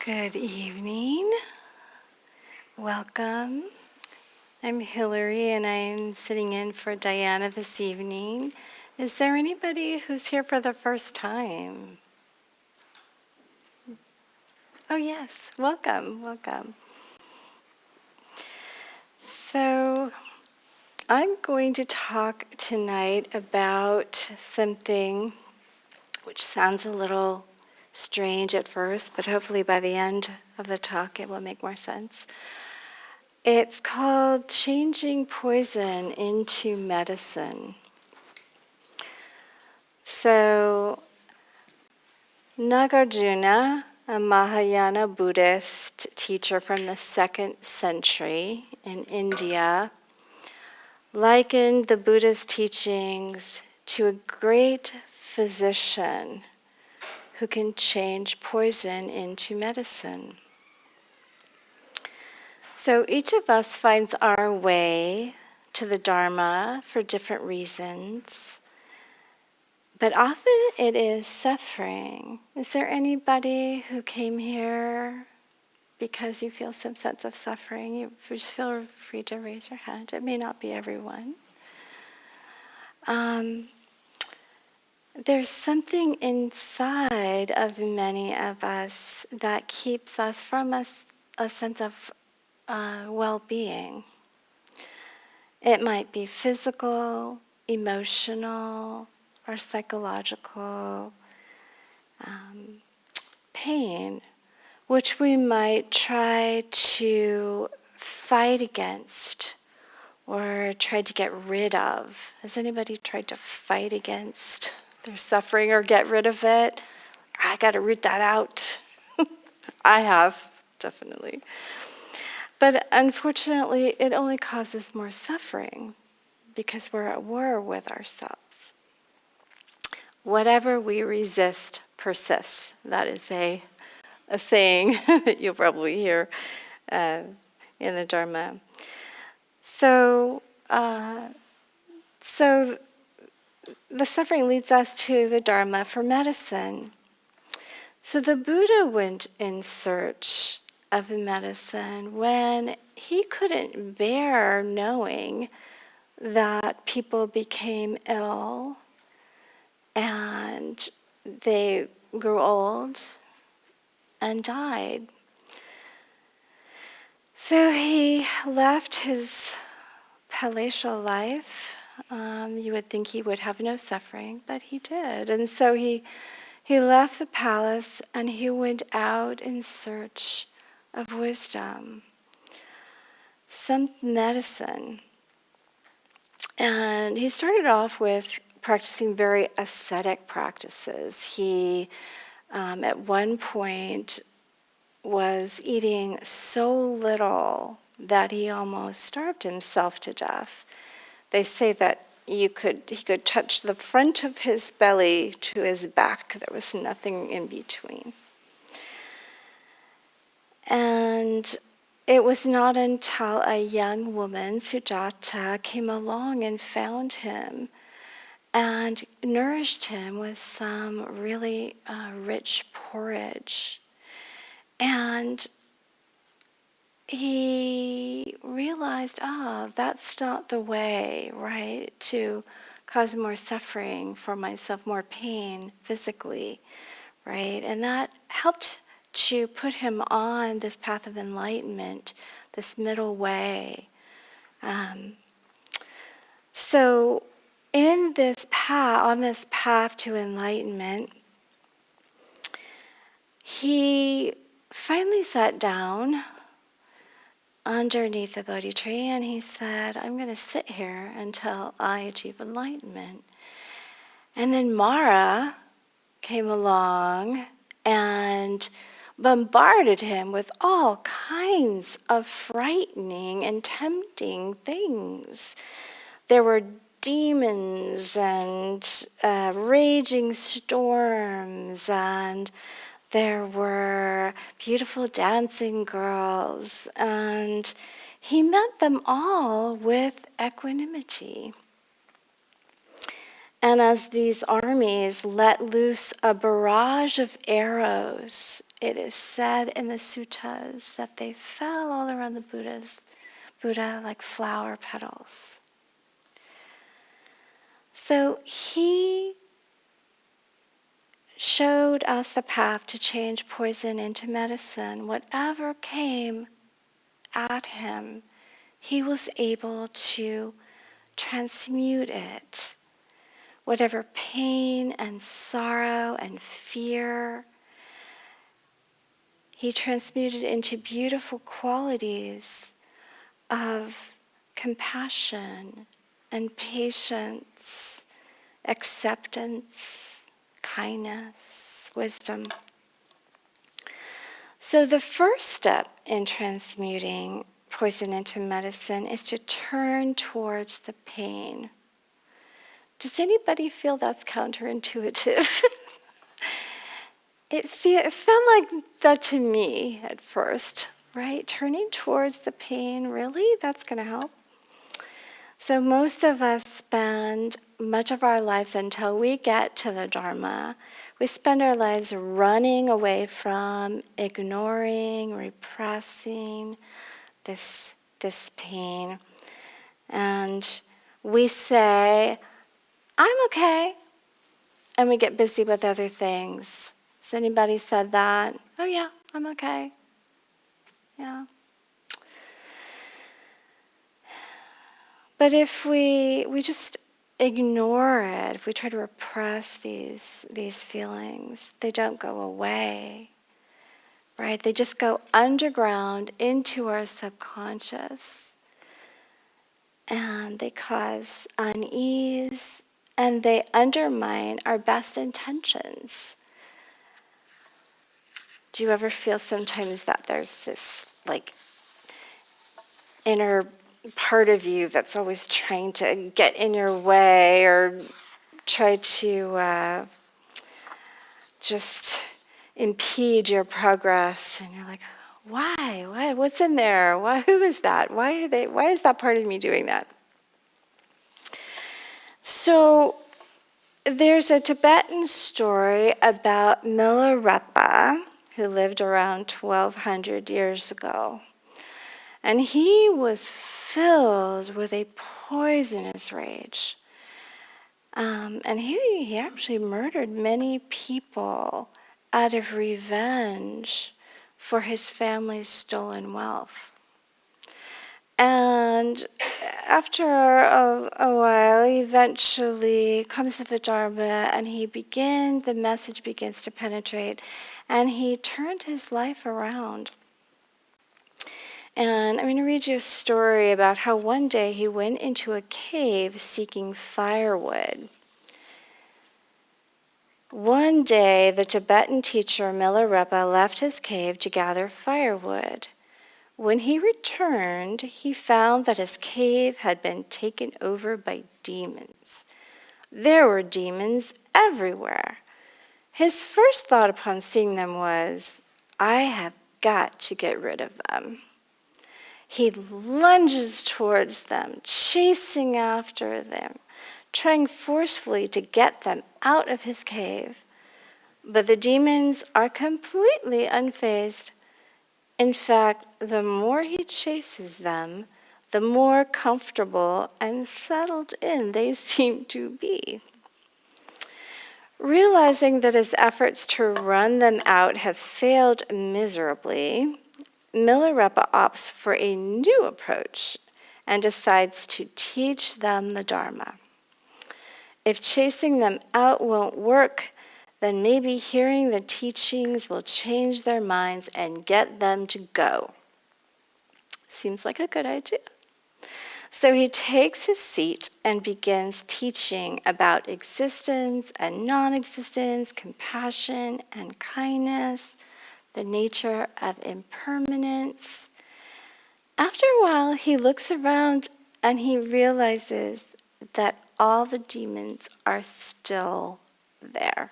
Good evening. Welcome. I'm Hilary and I'm sitting in for Diana this evening. Is there anybody who's here for the first time? Oh, yes. Welcome. Welcome. So, I'm going to talk tonight about something which sounds a little strange at first, but hopefully by the end of the talk it will make more sense. It's called changing poison into medicine. So, Nagarjuna, a Mahayana Buddhist teacher from the 2nd century in India, likened the Buddha's teachings to a great physician who can change poison into medicine. So each of us finds our way to the Dharma for different reasons, but often it is suffering. Is there anybody who came here because you feel some sense of suffering? You just feel free to raise your hand. It may not be everyone. There's something inside of many of us that keeps us from a sense of well-being. It might be physical, emotional, or psychological pain, which we might try to fight against or try to get rid of. Has anybody tried to fight against their suffering or get rid of it? I got to root that out. I have, definitely. But unfortunately, it only causes more suffering because we're at war with ourselves. Whatever we resist persists. That is a saying that you'll probably hear in the Dharma. So the suffering leads us to the Dharma for medicine. So the Buddha went in search of medicine when he couldn't bear knowing that people became ill and they grew old and died. So he left his palatial life. You would think he would have no suffering, but he did. And so he left the palace and he went out in search of wisdom, some medicine. And he started off with practicing very ascetic practices. He, at one point, was eating so little that he almost starved himself to death. They say that he could touch the front of his belly to his back. There was nothing in between. And it was not until a young woman, Sujata, came along and found him and nourished him with some really rich porridge. And he realized, that's not the way, right, to cause more suffering for myself, more pain physically, right? And that helped to put him on this path of enlightenment, this middle way. So in this path, on this path to enlightenment, he finally sat down underneath the Bodhi tree and he said, I'm going to sit here until I achieve enlightenment. And then Mara came along and bombarded him with all kinds of frightening and tempting things. There were demons and raging storms, and there were beautiful dancing girls, and he met them all with equanimity. And as these armies let loose a barrage of arrows, it is said in the suttas that they fell all around the Buddha like flower petals. So he showed us the path to change poison into medicine. Whatever came at him, he was able to transmute it. Whatever pain and sorrow and fear, he transmuted into beautiful qualities of compassion and patience, acceptance, kindness, wisdom. So the first step in transmuting poison into medicine is to turn towards the pain. Does anybody feel that's counterintuitive? It felt like that to me at first, right? Turning towards the pain, really? That's going to help? So most of us spend much of our lives until we get to the Dharma. We spend our lives running away from, ignoring, repressing this pain. And we say, I'm okay. And we get busy with other things. Has anybody said that? Oh yeah, I'm okay. Yeah. But if we just ignore it, if we try to repress these feelings, they don't go away, right? They just go underground into our subconscious. And they cause unease, and they undermine our best intentions. Do you ever feel sometimes that there's this like inner part of you that's always trying to get in your way or try to just impede your progress? And you're like, why? What's in there? Who is that? Why is that part of me doing that? So there's a Tibetan story about Milarepa, who lived around 1200 years ago. And he was filled with a poisonous rage. And he actually murdered many people out of revenge for his family's stolen wealth. And after a while, he eventually comes to the Dharma, and the message begins to penetrate, and he turned his life around. And I'm going to read you a story about how one day he went into a cave seeking firewood. One day, the Tibetan teacher Milarepa left his cave to gather firewood. When he returned, he found that his cave had been taken over by demons. There were demons everywhere. His first thought upon seeing them was, I have got to get rid of them. He lunges towards them, chasing after them, trying forcefully to get them out of his cave. But the demons are completely unfazed. In fact, the more he chases them, the more comfortable and settled in they seem to be. Realizing that his efforts to run them out have failed miserably, Milarepa opts for a new approach and decides to teach them the Dharma. If chasing them out won't work, then maybe hearing the teachings will change their minds and get them to go. Seems like a good idea. So he takes his seat and begins teaching about existence and non-existence, compassion and kindness, the nature of impermanence. After a while, he looks around and he realizes that all the demons are still there.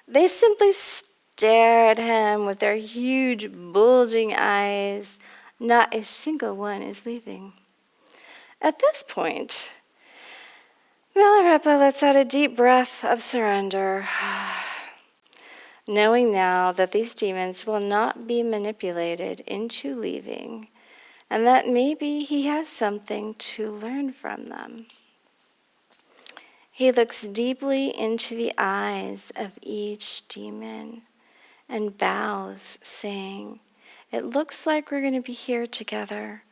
They simply stare at him with their huge, bulging eyes. Not a single one is leaving. At this point, Milarepa lets out a deep breath of surrender, knowing now that these demons will not be manipulated into leaving, and that maybe he has something to learn from them. He looks deeply into the eyes of each demon and bows, saying, "It looks like we're going to be here together.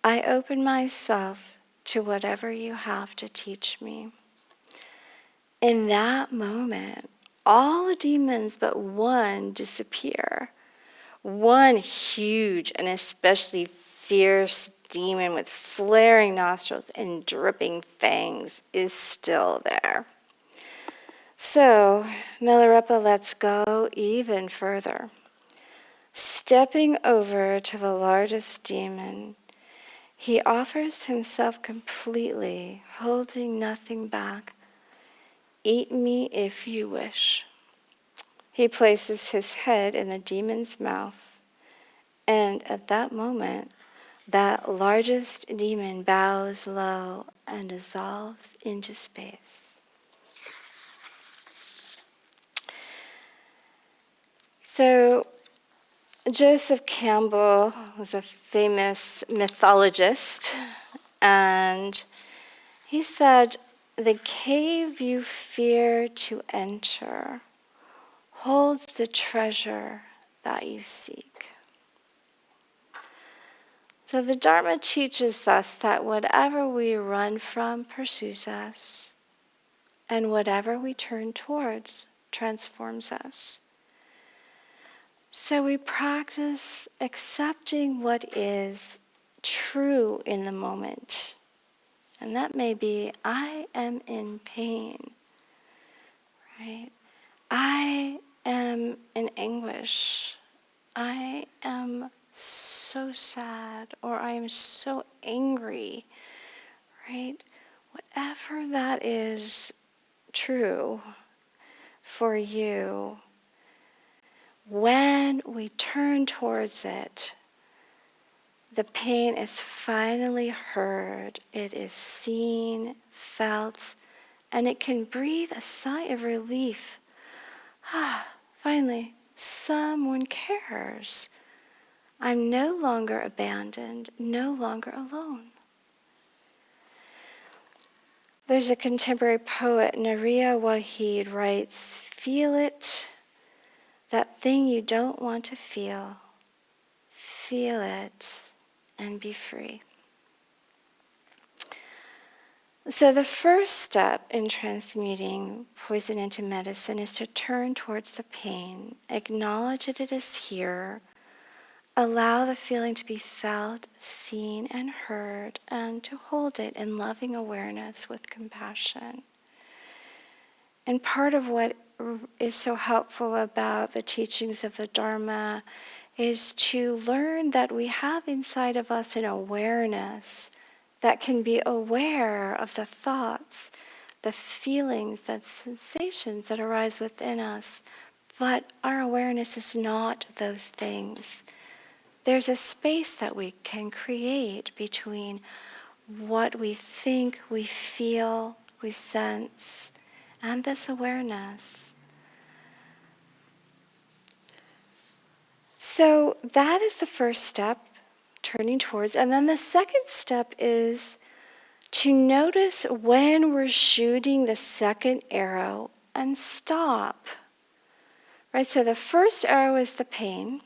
I open myself to whatever you have to teach me." In that moment, all the demons but one disappear. One huge and especially fierce demon with flaring nostrils and dripping fangs is still there. So Milarepa lets go even further. Stepping over to the largest demon, he offers himself completely, holding nothing back. "Eat me if you wish." He places his head in the demon's mouth, and at that moment, that largest demon bows low and dissolves into space. So, Joseph Campbell was a famous mythologist, and he said, "The cave you fear to enter holds the treasure that you seek." So the Dharma teaches us that whatever we run from pursues us, and whatever we turn towards transforms us. So we practice accepting what is true in the moment. And that may be, I am in pain, right? I am in anguish. I am so sad, or I am so angry, right? Whatever that is true for you, when we turn towards it, the pain is finally heard, it is seen, felt, and it can breathe a sigh of relief. Finally, someone cares. I'm no longer abandoned, no longer alone. There's a contemporary poet, Naria Waheed, writes, "Feel it, that thing you don't want to feel. Feel it and be free." So the first step in transmuting poison into medicine is to turn towards the pain, acknowledge that it is here, allow the feeling to be felt, seen, and heard, and to hold it in loving awareness with compassion. And part of what is so helpful about the teachings of the Dharma is to learn that we have inside of us an awareness that can be aware of the thoughts, the feelings, the sensations that arise within us. But our awareness is not those things. There's a space that we can create between what we think, we feel, we sense, and this awareness. So that is the first step, turning towards. And then the second step is to notice when we're shooting the second arrow and stop. Right? So the first arrow is the pain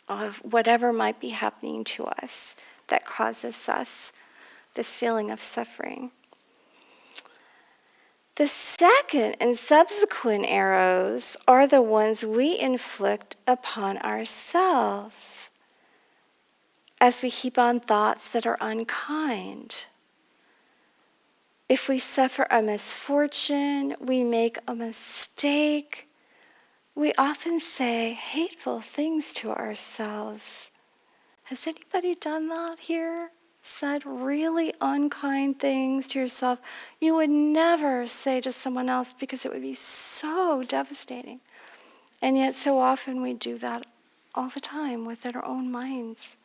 of whatever might be happening to us that causes us this feeling of suffering. The second and subsequent arrows are the ones we inflict upon ourselves as we heap on thoughts that are unkind. If we suffer a misfortune, we make a mistake, we often say hateful things to ourselves. Has anybody done that here? Said really unkind things to yourself you would never say to someone else because it would be so devastating. And yet so often we do that all the time within our own minds.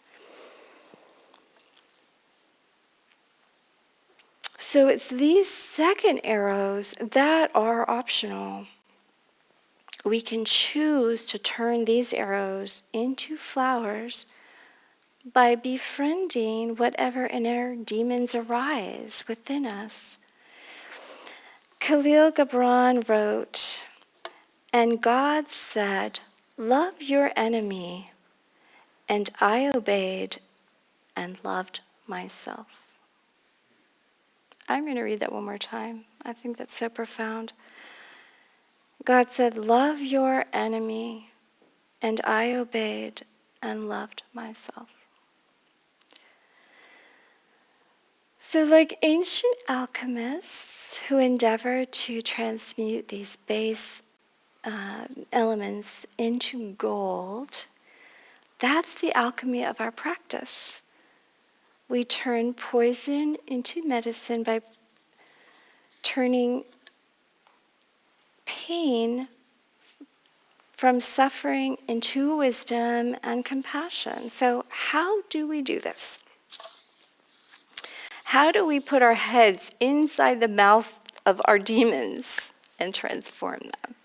So it's these second arrows that are optional. We can choose to turn these arrows into flowers by befriending whatever inner demons arise within us. Khalil Gibran wrote, "And God said, 'Love your enemy,' and I obeyed and loved myself." I'm going to read that one more time. I think that's so profound. God said, "Love your enemy," and I obeyed and loved myself. So, like ancient alchemists who endeavor to transmute these base elements into gold, that's the alchemy of our practice. We turn poison into medicine by turning pain from suffering into wisdom and compassion. So, how do we do this? How do we put our heads inside the mouth of our demons and transform them?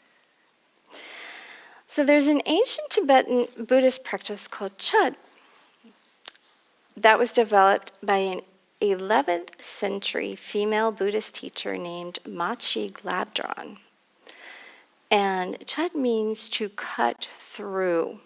So there's an ancient Tibetan Buddhist practice called Chud that was developed by an 11th century female Buddhist teacher named Machi Glabdron. And Chud means to cut through.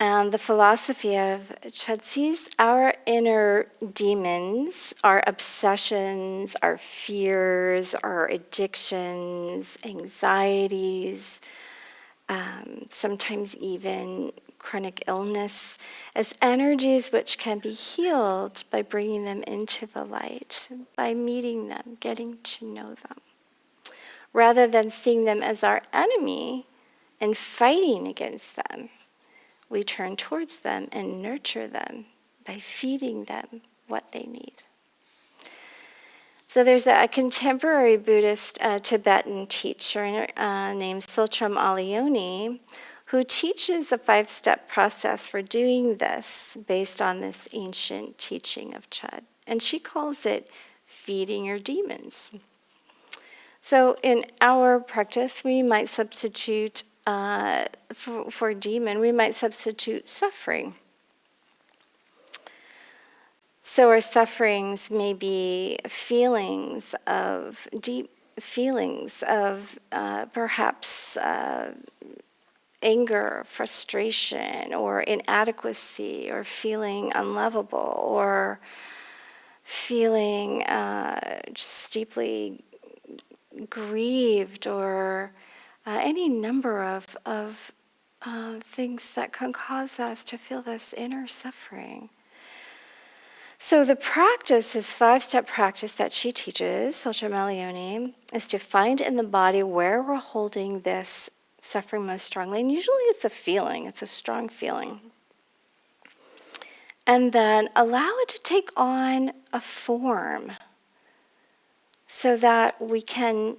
And the philosophy of Chud sees our inner demons, our obsessions, our fears, our addictions, anxieties, sometimes even chronic illness, as energies which can be healed by bringing them into the light, by meeting them, getting to know them, rather than seeing them as our enemy and fighting against them. We turn towards them and nurture them by feeding them what they need. So there's a contemporary Buddhist Tibetan teacher named Tsultrim Allione who teaches a 5-step process for doing this based on this ancient teaching of Chud. And she calls it feeding your demons. So in our practice, we might substitute for demon, we might substitute suffering. So our sufferings may be feelings of, deep feelings of perhaps anger, frustration, or inadequacy, or feeling unlovable, or feeling just deeply grieved, or any number of things that can cause us to feel this inner suffering. So the practice, this 5-step practice that she teaches, Tsultrim Allione, is to find in the body where we're holding this suffering most strongly. And usually it's a feeling, it's a strong feeling. And then allow it to take on a form so that we can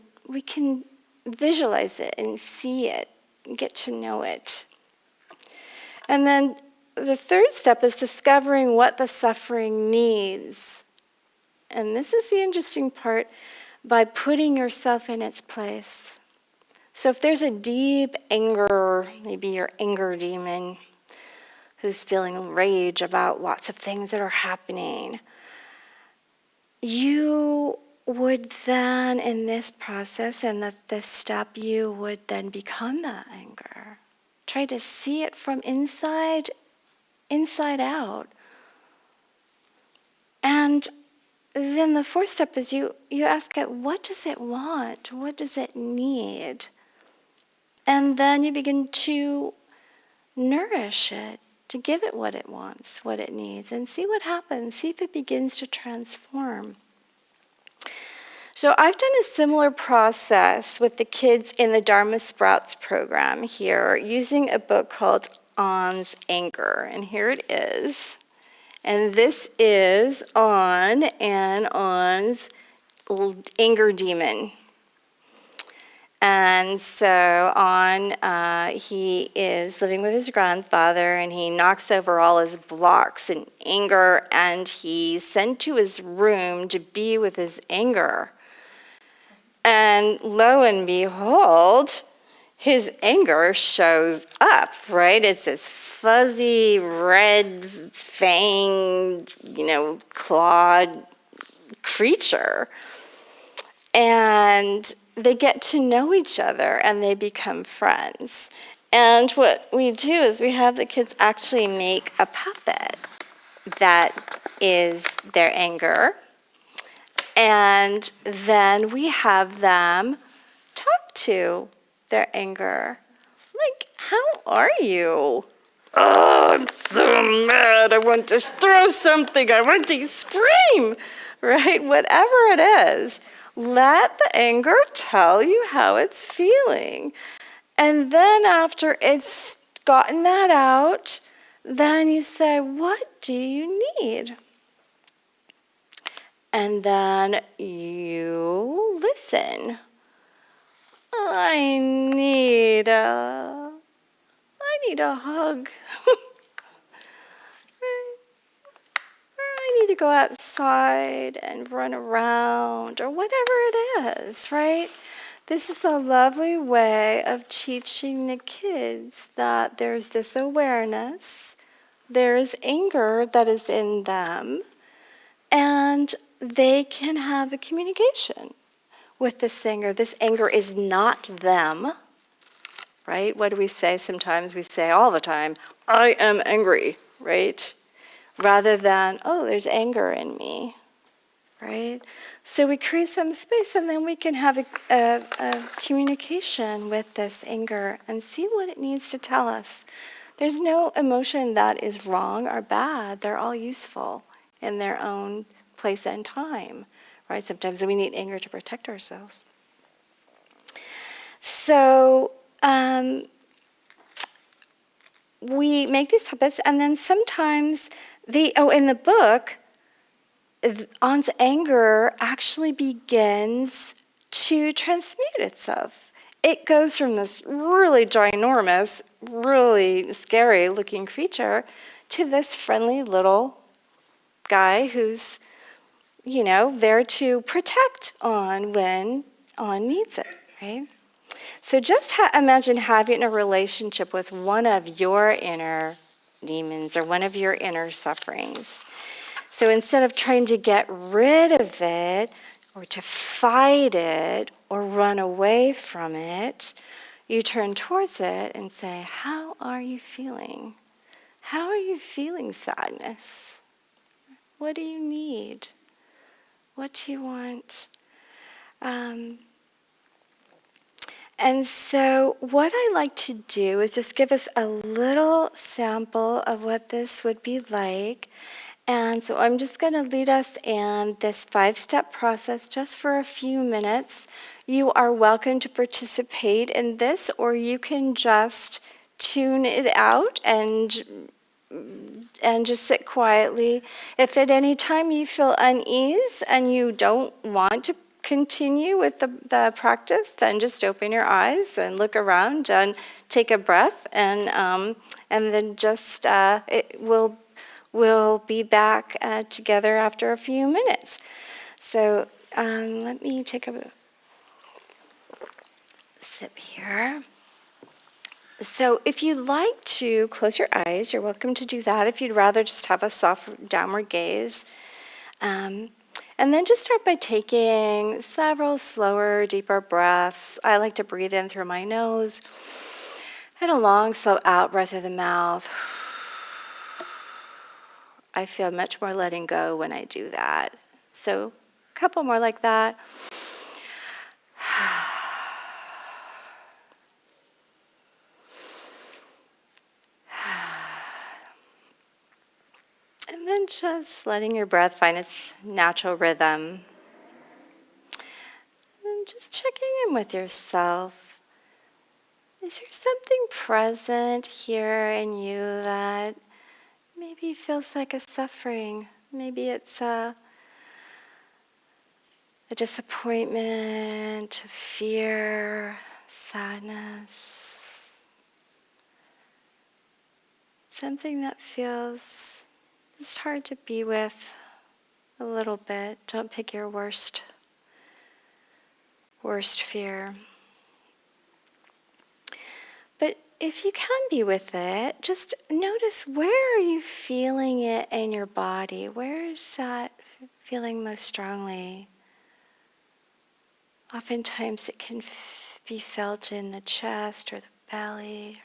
visualize it and see it, get to know it. And then the third step is discovering what the suffering needs. And this is the interesting part, by putting yourself in its place. So if there's a deep anger, maybe your anger demon, who's feeling rage about lots of things that are happening, you would then, in this process and this step, you would then become that anger. Try to see it from inside out. And then the fourth step is you ask it, what does it want? What does it need? And then you begin to nourish it, to give it what it wants, what it needs, and see what happens. See if it begins to transform. So I've done a similar process with the kids in the Dharma Sprouts program here, using a book called On's Anger. And here it is. And this is On's anger demon. And so he is living with his grandfather, and he knocks over all his blocks in anger, and he's sent to his room to be with his anger. And lo and behold, his anger shows up, right? It's this fuzzy, red, fanged, clawed creature. And they get to know each other and they become friends. And what we do is we have the kids actually make a puppet that is their anger. And then we have them talk to their anger. Like, how are you? Oh, I'm so mad. I want to throw something. I want to scream, right? Whatever it is, let the anger tell you how it's feeling. And then after it's gotten that out, then you say, what do you need? And then you listen. I need a hug. I need to go outside and run around, or whatever it is, right? This is a lovely way of teaching the kids that there's this awareness, there's anger that is in them, and they can have a communication with this anger. This anger is not them, right? What do we say sometimes? We say all the time, I am angry, right? Rather than, oh, there's anger in me, right? So we create some space, and then we can have a communication with this anger and see what it needs to tell us. There's no emotion that is wrong or bad. They're all useful in their own place and time, right? Sometimes we need anger to protect ourselves. So we make these puppets, and then sometimes in the book, An's anger actually begins to transmute itself. It goes from this really ginormous, really scary looking creature to this friendly little guy who's, there to protect An when An needs it, right? So just imagine having a relationship with one of your inner demons or one of your inner sufferings. So instead of trying to get rid of it or to fight it or run away from it, you turn towards it and say, how are you feeling? How are you feeling, sadness? What do you need? What do you want? And so what I like to do is just give us a little sample of what this would be like. And so I'm just going to lead us in this 5-step process just for a few minutes. You are welcome to participate in this, or you can just tune it out and just sit quietly. If at any time you feel unease and you don't want to continue with the practice, then just open your eyes and look around and take a breath, and then just we'll be back together after a few minutes. So let me take a sip here. So if you'd like to close your eyes, you're welcome to do that. If you'd rather just have a soft downward gaze. And then just start by taking several slower, deeper breaths. I like to breathe in through my nose and a long, slow out breath through the mouth. I feel much more letting go when I do that. So a couple more like that. And then just letting your breath find its natural rhythm. And just checking in with yourself. Is there something present here in you that maybe feels like a suffering? Maybe it's a disappointment, a fear, sadness, something that feels just hard to be with a little bit. Don't pick your worst fear. But if you can be with it, just notice, where are you feeling it in your body? Where is that feeling most strongly? Oftentimes it can be felt in the chest or the belly,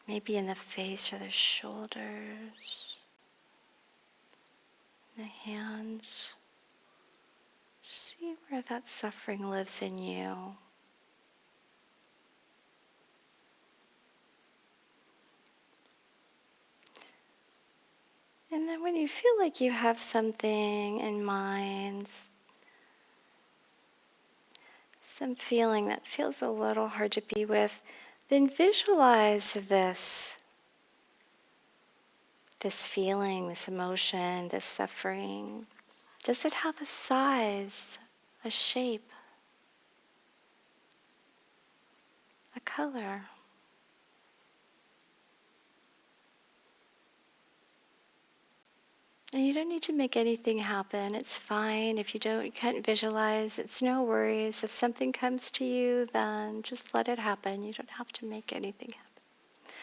maybe in the face or the shoulders, the hands. See where that suffering lives in you. And then when you feel like you have something in mind, some feeling that feels a little hard to be with, then visualize this feeling, this emotion, this suffering. Does it have a size, a shape, a color? And you don't need to make anything happen. It's fine if you can't visualize. It's no worries. If something comes to you, then just let it happen. You don't have to make anything happen.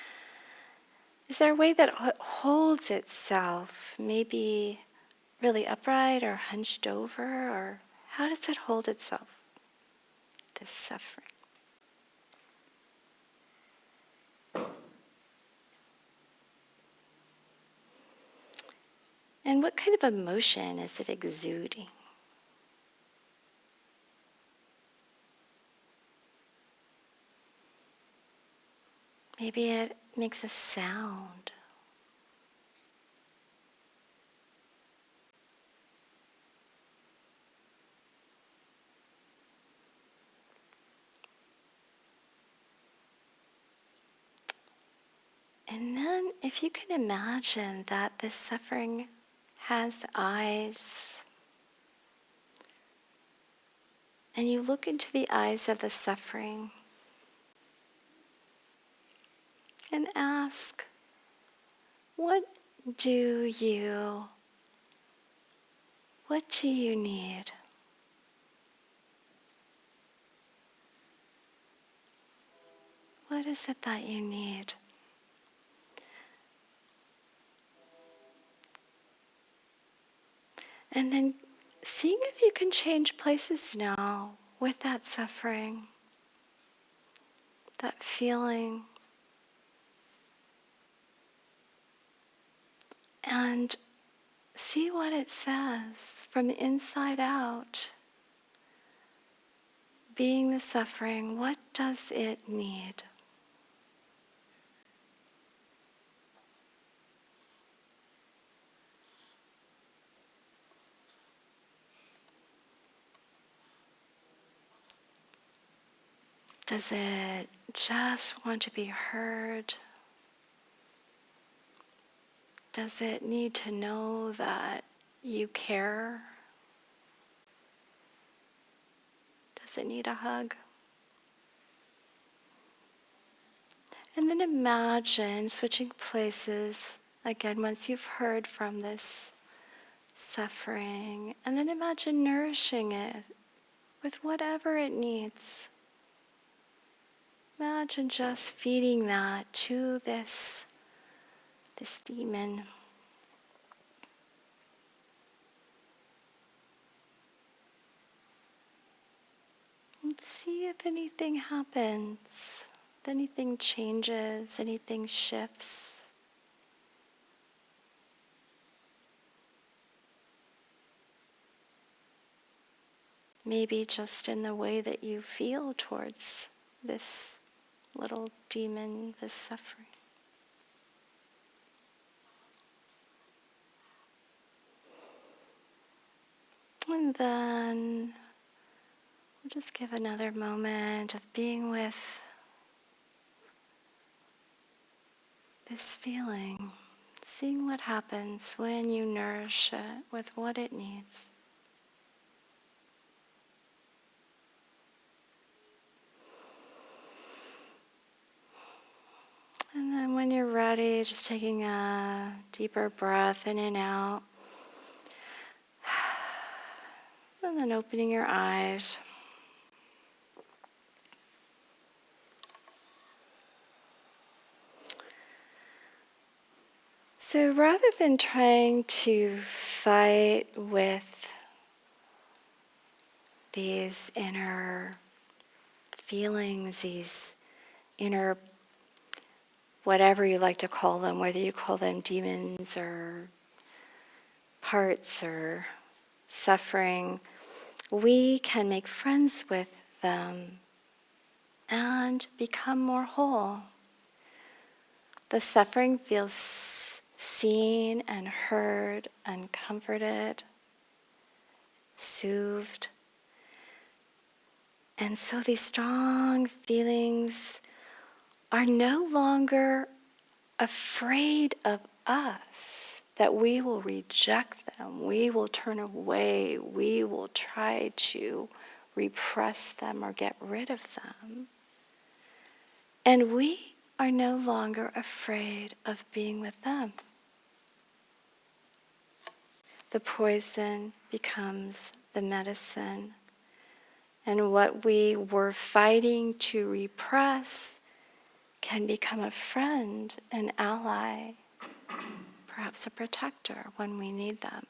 Is there a way that it holds itself? Maybe really upright or hunched over? Or how does it hold itself, this suffering? And what kind of emotion is it exuding? Maybe it makes a sound. And then if you can imagine that this suffering has eyes, and you look into the eyes of the suffering and ask, what do you need? What is it that you need? And then seeing if you can change places now with that suffering, that feeling. And see what it says from the inside out. Being the suffering, what does it need? Does it just want to be heard? Does it need to know that you care? Does it need a hug? And then imagine switching places again once you've heard from this suffering. And then imagine nourishing it with whatever it needs. Imagine just feeding that to this demon. And see if anything happens, if anything changes, anything shifts. Maybe just in the way that you feel towards this little demon, this suffering. And then we'll just give another moment of being with this feeling, seeing what happens when you nourish it with what it needs. body, just taking a deeper breath in and out. And then opening your eyes. So rather than trying to fight with these inner feelings, these inner, whatever you like to call them, whether you call them demons or parts or suffering, we can make friends with them and become more whole. The suffering feels seen and heard and comforted, soothed. And so these strong feelings are no longer afraid of us, that we will reject them, we will turn away, we will try to repress them or get rid of them. And we are no longer afraid of being with them. The poison becomes the medicine. And what we were fighting to repress can become a friend, an ally, perhaps a protector when we need them.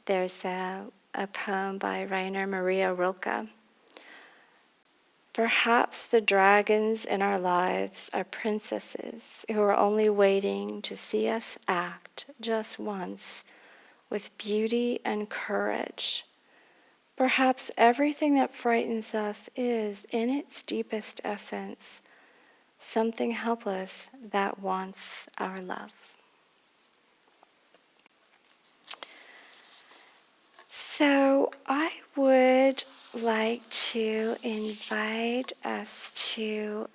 There's a poem by Rainer Maria Rilke. Perhaps the dragons in our lives are princesses who are only waiting to see us act just once with beauty and courage. Perhaps everything that frightens us is, in its deepest essence, something helpless that wants our love. So I would like to invite us to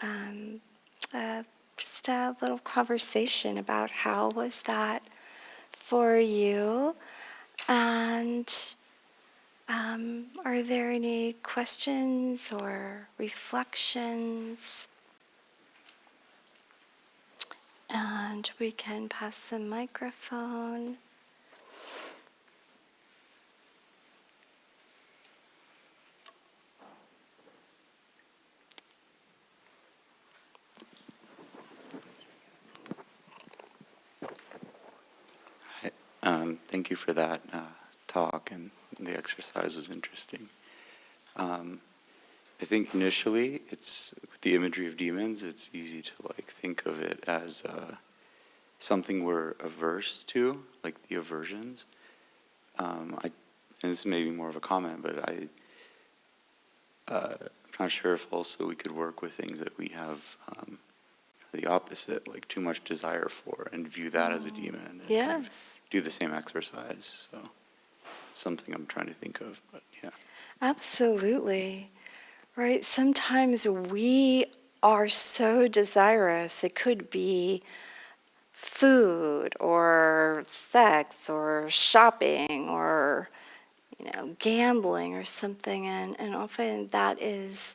just a little conversation about how was that for you, and are there any questions or reflections? And we can pass the microphone. Thank you for that talk, and the exercise was interesting. I think initially, it's with the imagery of demons, it's easy to think of it as something we're averse to, like the aversions. And this may be more of a comment, but I'm not sure if also we could work with things that we have the opposite, like too much desire for, and view that as a demon. And Yes. kind of do the same exercise. So it's something I'm trying to think of, but yeah. Absolutely. Right? Sometimes we are so desirous. It could be food or sex or shopping or gambling or something, and often that is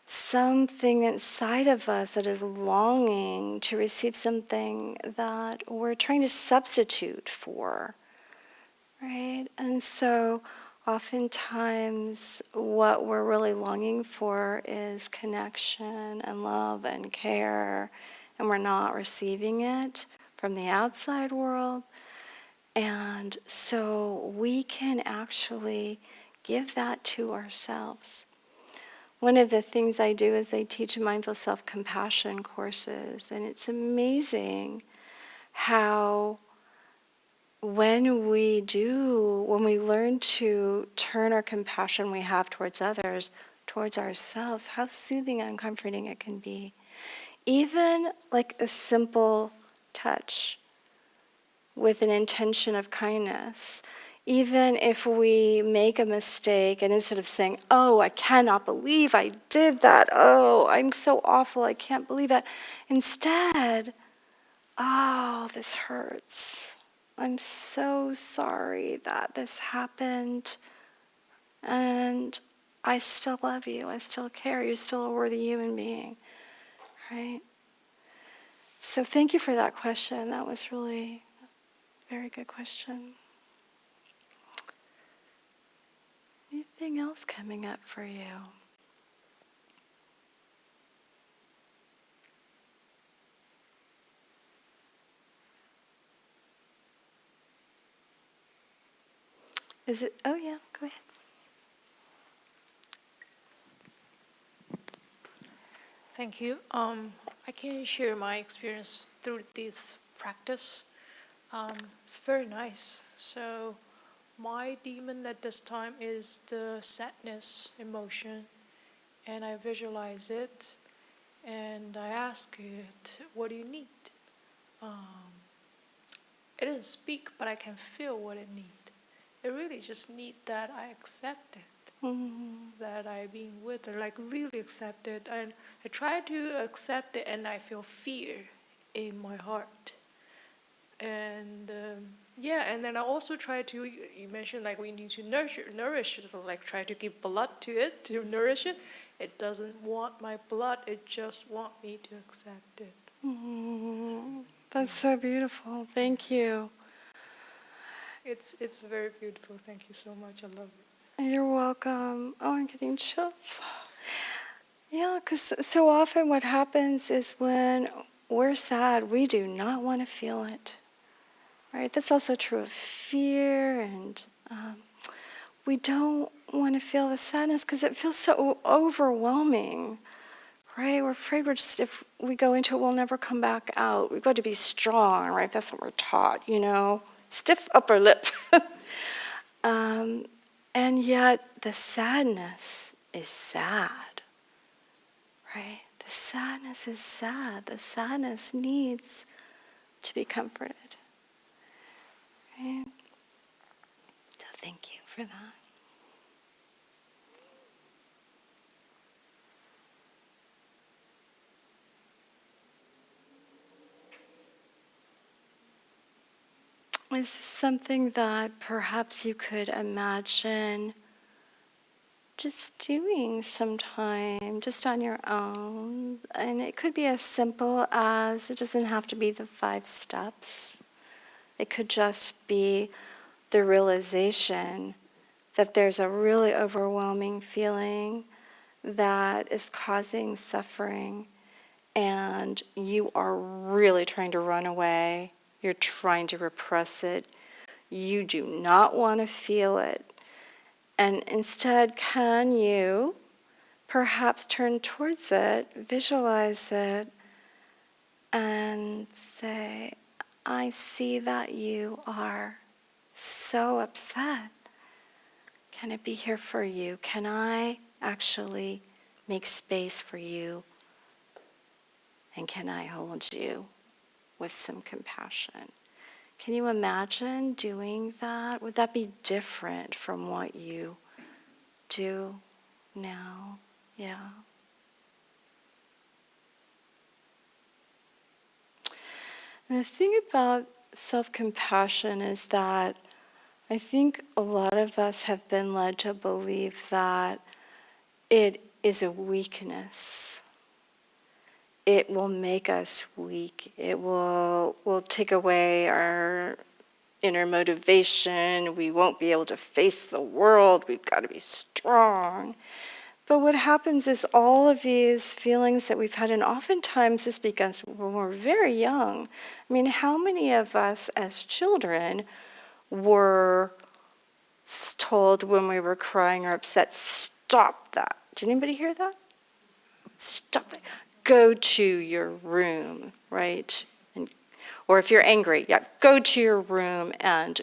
something inside of us that is longing to receive something that we're trying to substitute for, right? And so oftentimes what we're really longing for is connection and love and care, and we're not receiving it from the outside world. And so we can actually give that to ourselves. One of the things I do is I teach mindful self-compassion courses, and it's amazing how when we learn to turn our compassion we have towards others, towards ourselves, how soothing and comforting it can be. Even like a simple touch with an intention of kindness. Even if we make a mistake, and instead of saying, "Oh, I cannot believe I did that. Oh, I'm so awful. I can't believe that." Instead, "Oh, this hurts. I'm so sorry that this happened. And I still love you. I still care. You're still a worthy human being." Right? So thank you for that question. That was really a very good question. Anything else coming up for you? Is it, oh yeah, go ahead. Thank you. I can share my experience through this practice. It's very nice. So my demon at this time is the sadness emotion, and I visualize it, and I ask it, "What do you need?" Um, it doesn't speak, but I can feel what it needs. It really just need that I accept it. That I being with her, like really accept it. And I try to accept it, and I feel fear in my heart. And yeah, and then I also try to. You mentioned like we need to nourish it, so like try to give blood to it to nourish it. It doesn't want my blood. It just want me to accept it. That's so beautiful. Thank you. It's very beautiful. Thank you so much. I love it. You're welcome. Oh, I'm getting chills. Yeah, because so often what happens is when we're sad, we do not want to feel it. Right? That's also true of fear, and we don't want to feel the sadness because it feels so overwhelming. Right? We're afraid if we go into it, we'll never come back out. We've got to be strong, right? That's what we're taught, Stiff upper lip. And yet the sadness is sad, right? The sadness is sad. The sadness needs to be comforted. Right? So thank you for that. Is this something that perhaps you could imagine just doing sometime, just on your own? And it could be as simple as, it doesn't have to be the 5 steps. It could just be the realization that there's a really overwhelming feeling that is causing suffering, and you are really trying to run away. You're trying to repress it. You do not want to feel it. And instead, can you perhaps turn towards it, visualize it, and say, I see that you are so upset. Can it be here for you? Can I actually make space for you? And can I hold you with some compassion? Can you imagine doing that? Would that be different from what you do now? Yeah. And the thing about self-compassion is that I think a lot of us have been led to believe that it is a weakness. It will make us weak. It will take away our inner motivation. We won't be able to face the world. We've got to be strong. But what happens is all of these feelings that we've had, and oftentimes this begins when we're very young. I mean, how many of us as children were told when we were crying or upset, stop that? Did anybody hear that? Stop it. Go to your room, right? Or if you're angry, yeah, go to your room, and,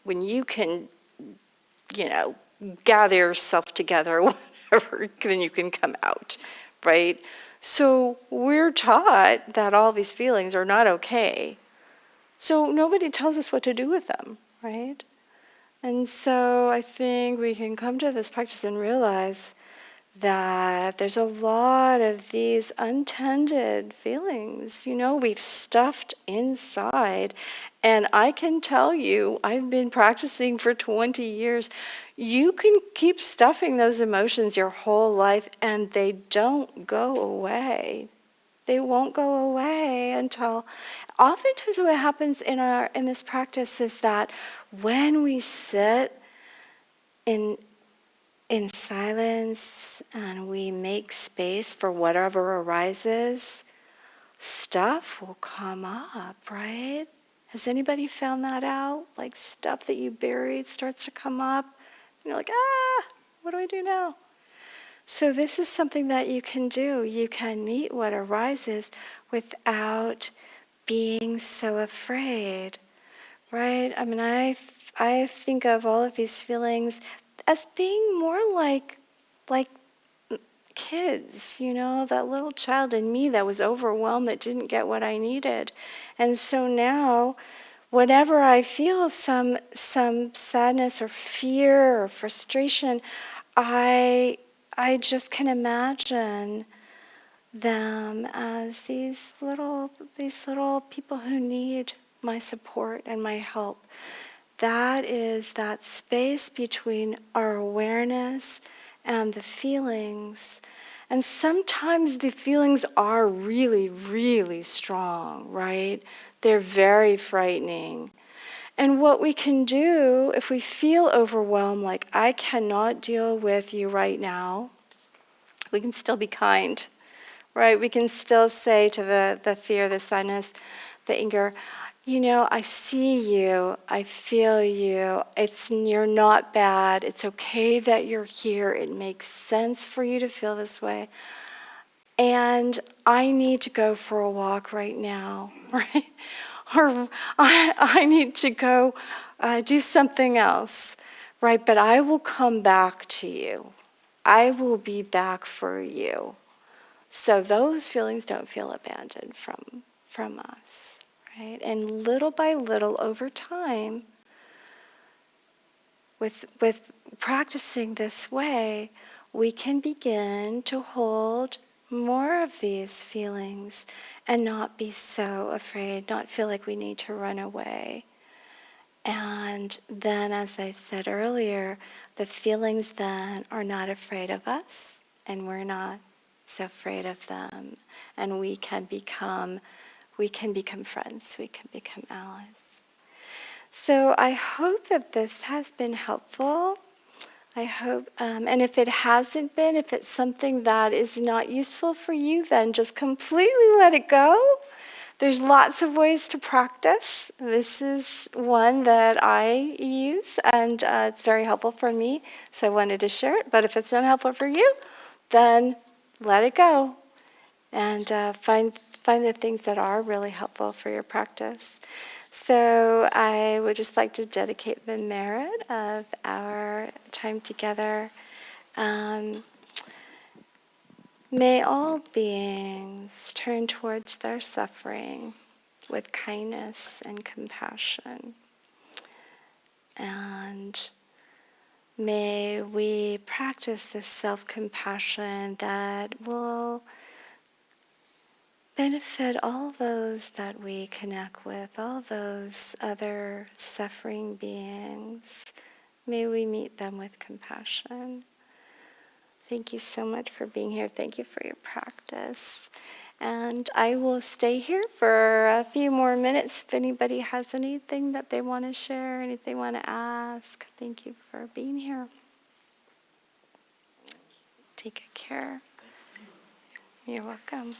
when you can, gather yourself together, whatever, then you can come out, right? So we're taught that all these feelings are not okay. So nobody tells us what to do with them, right? And so I think we can come to this practice and realize that there's a lot of these untended feelings, we've stuffed inside. And I can tell you, I've been practicing for 20 years, you can keep stuffing those emotions your whole life and they don't go away. They won't go away until, oftentimes what happens in this practice is that when we sit in silence and we make space for whatever arises, stuff will come up, right? Has anybody found that out? Like stuff that you buried starts to come up. And you're like, what do I do now? So this is something that you can do. You can meet what arises without being so afraid, right? I mean, I think of all of these feelings as being more like kids, that little child in me that was overwhelmed, that didn't get what I needed. And so now, whenever I feel some sadness or fear or frustration, I just can imagine them as these little people who need my support and my help. That is that space between our awareness and the feelings. And sometimes the feelings are really, really strong, right? They're very frightening. And what we can do if we feel overwhelmed, like I cannot deal with you right now, we can still be kind, right? We can still say to the fear, the sadness, the anger, I see you, I feel you, you're not bad, it's okay that you're here, it makes sense for you to feel this way. And I need to go for a walk right now, right? Or I need to go do something else, right? But I will come back to you. I will be back for you. So those feelings don't feel abandoned from us, right? And little by little, over time, with practicing this way, we can begin to hold more of these feelings and not be so afraid, not feel like we need to run away. And then, as I said earlier, the feelings then are not afraid of us, and we're not so afraid of them. And we can become friends, we can become allies. So I hope that this has been helpful. I hope, and if it hasn't been, if it's something that is not useful for you, then just completely let it go. There's lots of ways to practice. This is one that I use, and it's very helpful for me, so I wanted to share it. But if it's not helpful for you, then let it go, and find the things that are really helpful for your practice. So I would just like to dedicate the merit of our time together. May all beings turn towards their suffering with kindness and compassion. And may we practice this self-compassion that will benefit all those that we connect with, all those other suffering beings. May we meet them with compassion. Thank you so much for being here. Thank you for your practice. And I will stay here for a few more minutes if anybody has anything that they want to share, anything they want to ask. Thank you for being here. Take good care. You're welcome.